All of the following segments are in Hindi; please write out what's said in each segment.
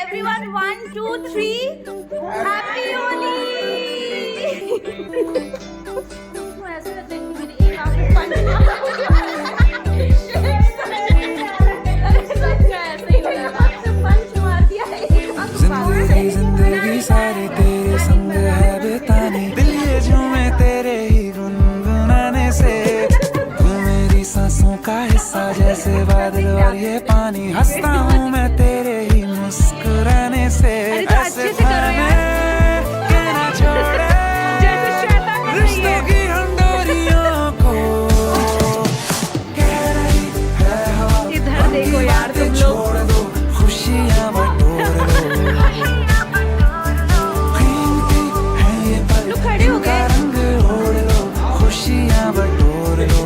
everyone, 1, 2, 3. Happy Holi! ऐसे लगता है कि मेरी एक आंख में पंच मार दिया है। जिंदगी जिंदगी सारी तेरे संग है बितानी, दिल ये झूमे तेरे ही गुनगुनाने से। तू मेरी सांसों का हिस्सा जैसे बादल और ये पानी, हंसता हूँ मैं तेरे ही मुस्कुराने से। ऐसे थामे के ना छोड़े रिश्तों की हम डोरियों को, कह रही है हवा इधर देखो यार तुम लोग, छोड़ दो खुशियाँ बटोर लो। कीमती है ये पल, खड़े हो इनका गए। रंग ओढ़ लो, खुशियाँ बटोर लो।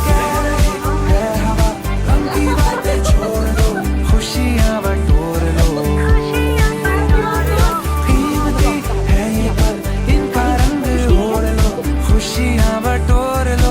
कह रही है हवा, गम की बातें छोड़ दो, खुशियाँ बटोर लो। कीमती है ये पल, इनका रंग ओढ़ लो, खुशियाँ बटोर लो।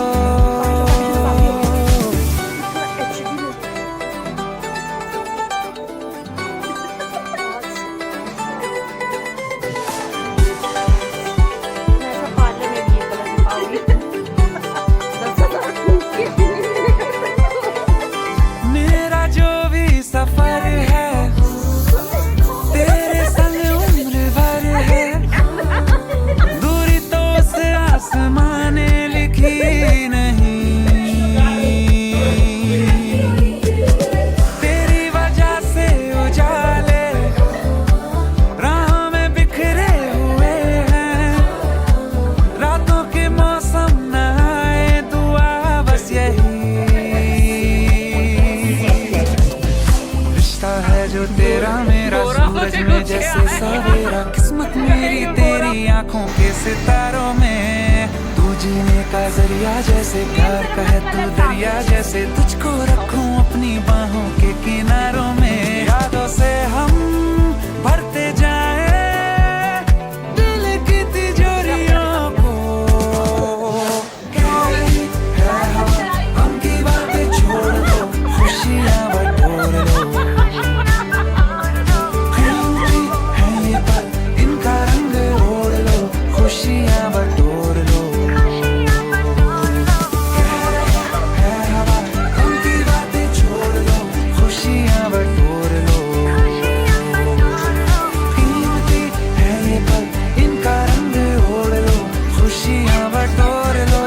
मेरा जो भी सफर है तेरे संग उम्र भर है, दूरी तो से आसमां ने लिखी नहीं। तेरी वजह से उजाले राह में बिखरे हुए हैं, रातों के मौसम न आए, दुआ बस यही। रिश्ता है जो तेरा मेरा, सूरज में जैसे सवेरा, किस्मत मेरी तेरी आंखों के सितारों में। तू जीने का जरिया जैसे, प्यार का है तू दरिया जैसे, तुझको रखूं अपनी बाहों के किनारों में। यादों से हम भरते जाए दिल की तिजोरियों को, कह रही है हवा, गम की बातें छोड़ दो, खुशियाँ बटोर लो। कीमती है ये पल, इनका रंग ओढ़ लो, खुशियाँ बटोर लो। कह रही है हवा, गम की बातें छोड़ लो, खुशियाँ बटोर लो। कीमती है ये पल, इनका रंग ओढ़ लो, खुशियाँ बटोर लो।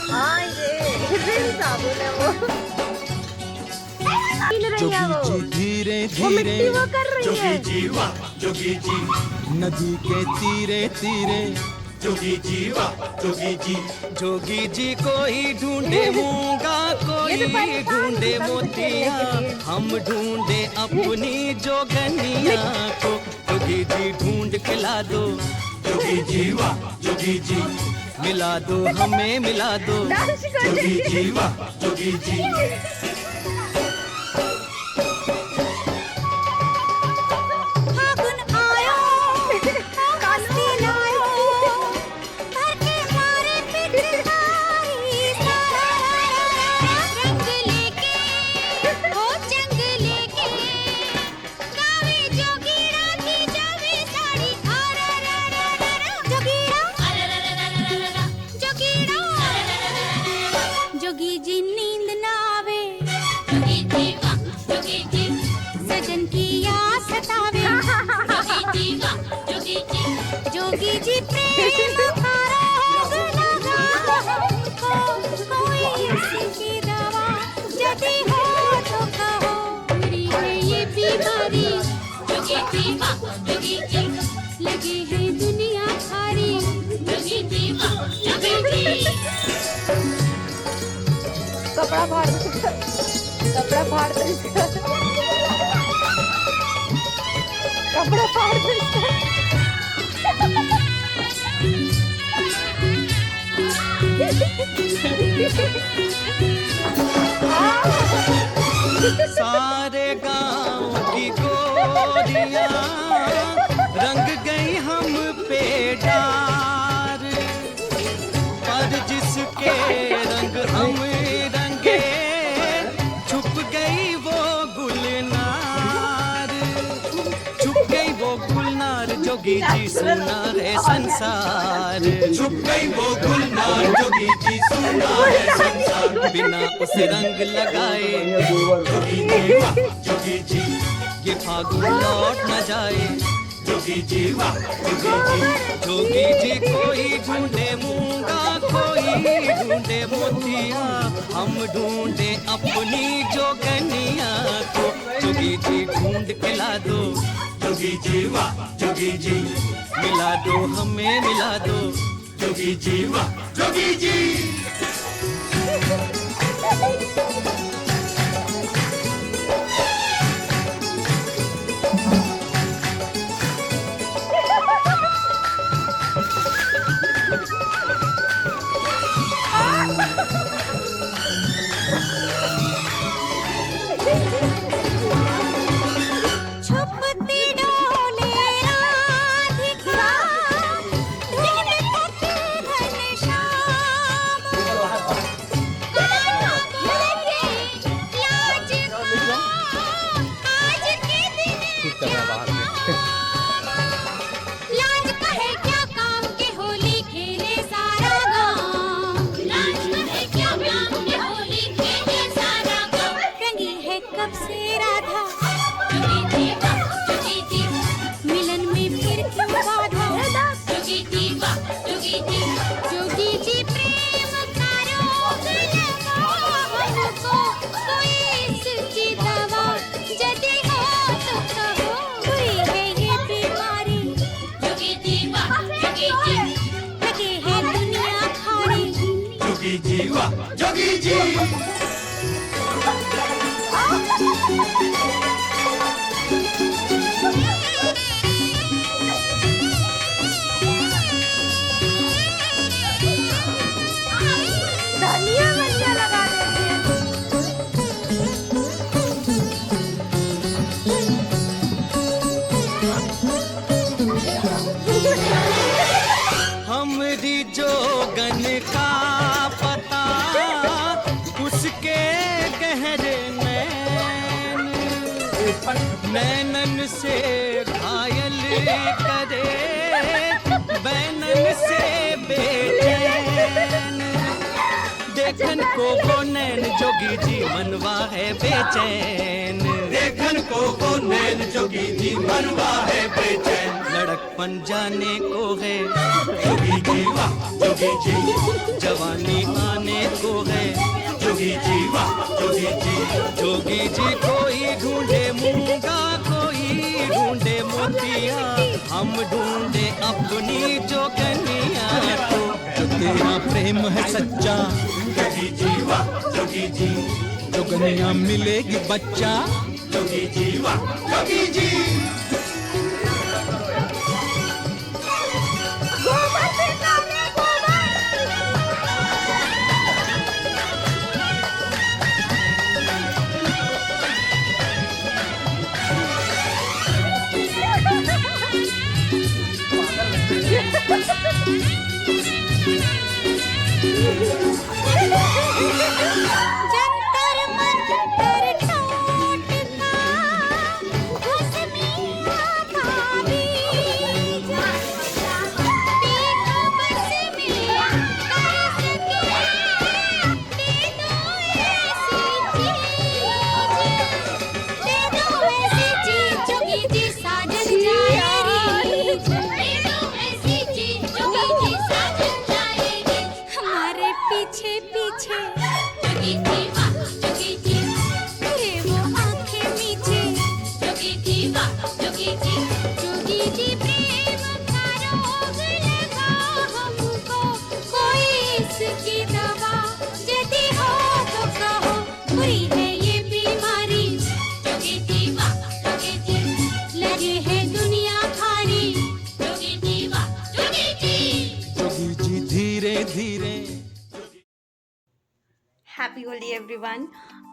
हाँ ये रिन साबुन है वो। पीन रही है वो। धीरे वो मिट्टी धीरे वो कर रही है। जोगी जी नदी के तीरे तीरे, जोगी जी वाह जोगी जी जोगी जी को ही ढूंढे मूंगा, कोई ये तो परेशान ढूंढे करते मोतिया, हैं। हम ढूंढे अपनी जोगनिया को। जोगी जी ढूंढ के ला दो, जोगी जी वाह जोगी जी मिला दो हमें मिला दो। डांस कर जोगी रही है। जी वाह जोगी जी फागुन आयो, कास्ती लायो, भर के मारे पिचकारी सारा, रंग लेके, ओ जंग लेके, गावे जोगीरा की जावे साड़ी, आरा रा रा रा रा, जोगीरा, आरा रा रा रा रा रा, जोगीरा, जोगी जी नींद ना आवे, जोगी जी प्रेम का रोग लगा हमको, कोई इसकी दवा यदि हो तो कहो। बुरी है ये बीमारी जोगी जी, जोगी जी लगी है दुनिया सारी, जोगी जी, जोगी जी। कपड़ा फाड़ दो, कपड़ा फाड़ दो, कपड़ा फाड़ दो। सारे गांव की गोरियां रंग गई हम पे डार, पर जिसके रंग हम रंगे छुप गई वो गुलनार, छुप गई वो गुलनार। जोगी जी सुना है संसार, छुप गई वो गुलनार जोगी जी सुना है संसार। बिना उस रंग लगाए जोगी जी वाह जोगी जी, ये फागुन लौट न जाए। जोगी जी वाह जोगी जी, जोगी जी कोई ढूंढे मूंगा, कोई ढूंढे मोतिया, हम ढूंढे अपनी जोगनिया को। जोगी जी ढूंढ के ला दो, जोगी जी वाह जोगी जी, मिला दो हमें मिला दो। जोगी जी वाह जोगी जी। छुपती डोले राधिका, ढूंढते घनश्याम, बोले लाज का आज के दिन क्या काम? लाज का है क्या काम के होली खेले सारा गाँव, लाज का है क्या काम के होली खेले सारा गाँव। रंगी है कब से राधा जोगी जी, जोगी जी मिलन में फिर क्यों बाधा? जोगी जी, जोगी जी, जोगी जी प्रेम का रोग लगा हमको, कोई इसकी दवा यदि हो तो कहो। बुरी है ये बीमारी जोगी जी, जोगी जी लगी है दुनिया खारी। जोगी जी वाह जोगी जी। धनिया वनिया लगा देती है। हमरी जोगन का पता उसके गहरे नैन, नैनन से घायल करे बैनन से बेचैन। देखन को वो नैन जोगी जी मनवा है बेचैन, देखन को वो नैन जोगी जी मनवा है बेचैन। लड़कपन जाने को है जोगी जी वाह जोगी जी, जवानी आने को है जोगी जी वाह जोगी जी, जोगी जी कोई ढूंढे मूंगा, कोई ढूंढे मोतिया, हम ढूंढे अपनी जोगनिया को। जो तेरा प्रेम है सच्चा जोगी जी वाह जोगी जी, जोगनिया मिलेगी बच्चा। जोगी जी वाह जोगी जी। गोबर से काले गोबर, जंतर मंतर टूट का, भस्मी हैप्पी होली एवरीवन।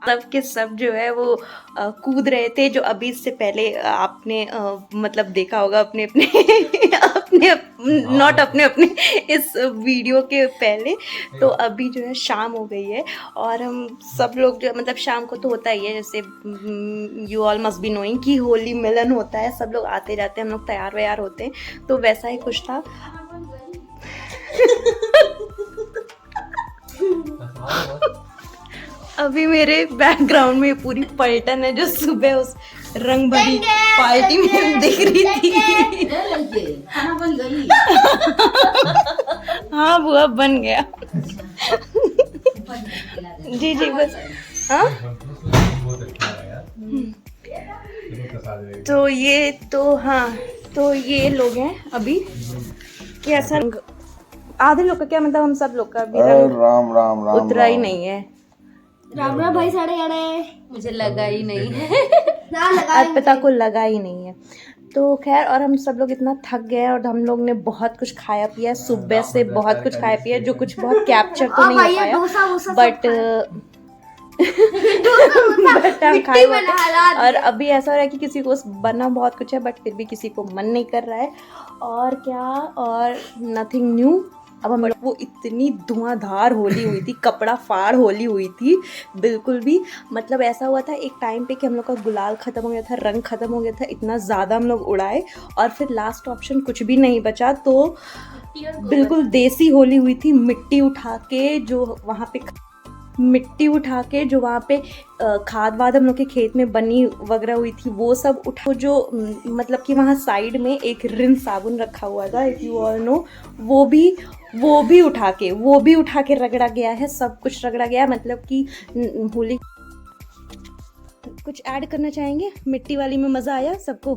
सब के सब जो है वो कूद रहे थे, जो अभी इससे पहले आपने मतलब देखा होगा अपने अपने नॉट अपने अपने इस वीडियो के पहले। तो अभी जो है शाम हो गई है और हम सब लोग जो मतलब शाम को तो होता ही है, जैसे you all must be knowing कि होली मिलन होता है, सब लोग आते जाते हैं, हम लोग तैयार व्यार होते हैं, तो वैसा ही कुछ था। अभी मेरे बैकग्राउंड में पूरी पलटन है जो सुबह उस रंग भरी पार्टी में दिख रही थी। खाना बन गई। हाँ बुआ बन गया। जी जी बस। हाँ तो ये तो हाँ तो ये लोग हैं अभी कैसा आधे लोग का क्या मतलब हम सब लोग का अभी राम राम राम उतरा ही नहीं है। राम राम भाई साढ़े 11 मुझे लगा ही नहीं है। ना लगा अर्पिता को लगा ही नहीं है। तो खैर और हम सब लोग इतना थक गए हैं और हम लोग ने बहुत कुछ खाया पिया है, सुबह से बहुत कुछ खाया पिया है, जो कुछ बहुत कैप्चर तो नहीं हो पाया बट हम खाए हुए थे। और अभी ऐसा हो रहा है कि किसी को बना बहुत कुछ है बट फिर भी किसी को मन नहीं कर रहा है। और क्या और नथिंग न्यू। अब हम लोग वो इतनी धुआंधार होली हुई थी, कपड़ा फाड़ होली हुई थी बिल्कुल भी, मतलब ऐसा हुआ था एक टाइम पे कि हम लोग का गुलाल ख़त्म हो गया था, रंग ख़त्म हो गया था, इतना ज़्यादा हम लोग उड़ाए और फिर लास्ट ऑप्शन कुछ भी नहीं बचा तो बिल्कुल देसी होली हुई थी। मिट्टी उठा के जो वहाँ पे खाद वाद हम लोग के खेत में बनी वगैरह हुई थी वो सब उठा, जो मतलब कि वहाँ साइड में एक रिन साबुन रखा हुआ था इफ़ यू ऑल नो, वो भी उठा के रगड़ा गया है, सब कुछ रगड़ा गया। मतलब कि होली कुछ ऐड करना चाहेंगे? मिट्टी वाली में मज़ा आया सबको?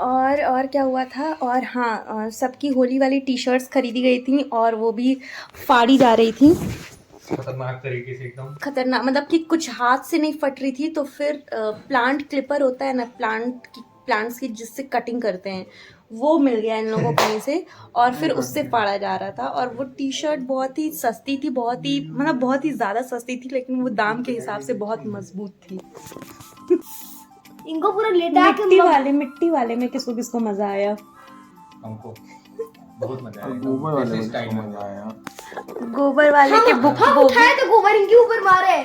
और क्या हुआ था और हाँ सबकी होली वाली टी शर्ट्स खरीदी गई थी और वो भी फाड़ी जा रही थी खतरनाक तरीके से, एकदम खतरनाक, मतलब कि कुछ हाथ से नहीं फट रही थी तो फिर प्लांट क्लिपर होता है ना, प्लांट्स की जिससे कटिंग करते हैं, वो मिल गया इन लोगों को कहीं से और फिर उससे फाड़ा जा रहा था। और वो टी शर्ट बहुत ही सस्ती थी, बहुत ही ज़्यादा सस्ती थी, लेकिन वो दाम के हिसाब से बहुत मजबूत थी। इनको पूरा लेटा के मिट्टी वाले में किसको मजा आया? हमको बहुत मजा आया। गोबर वाले में मजा आया। गोबर वाले के बुक उठाए तो गोबर इनके ऊपर मारे।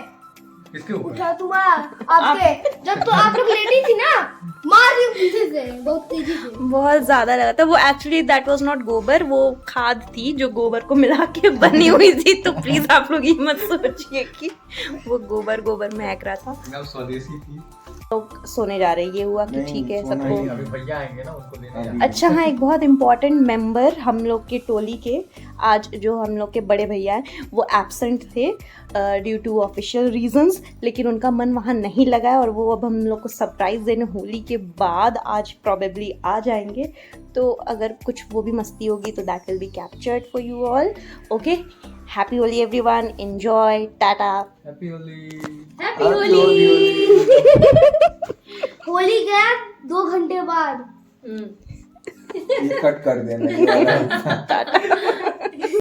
किसके ऊपर? उठा तुम्हारा आपके जब तो आप लोग लेटी थी ना, मार रही पीछे से बहुत तेजी से, बहुत ज्यादा लगा था। वो एक्चुअली दैट वाज नॉट गोबर, वो खाद थी जो गोबर को मिला के बनी हुई थी। तो प्लीज आप लोग ये मत सोचिए कि वो गोबर महक रहा था। स्वदेशी थी। लोग सोने जा रहे हैं, ये हुआ कि ठीक है सबको। अभी भैया आएंगे ना, उनको लेने जाएंगे। अच्छा हाँ, एक बहुत इम्पॉर्टेंट मेंबर हम लोग के टोली के आज जो हम लोग के बड़े भैया हैं वो एब्सेंट थे ड्यू टू ऑफिशियल रीजंस, लेकिन उनका मन वहाँ नहीं लगा है और वो अब हम लोग को सरप्राइज देने होली के बाद आज प्रॉबेबली आ जाएंगे। तो अगर कुछ वो भी मस्ती होगी तो that will be captured for you all. Okay, happy Holi everyone, enjoy, Tata. Happy Holi. Happy Holi. Holi गया 2 घंटे बाद कट कर देना।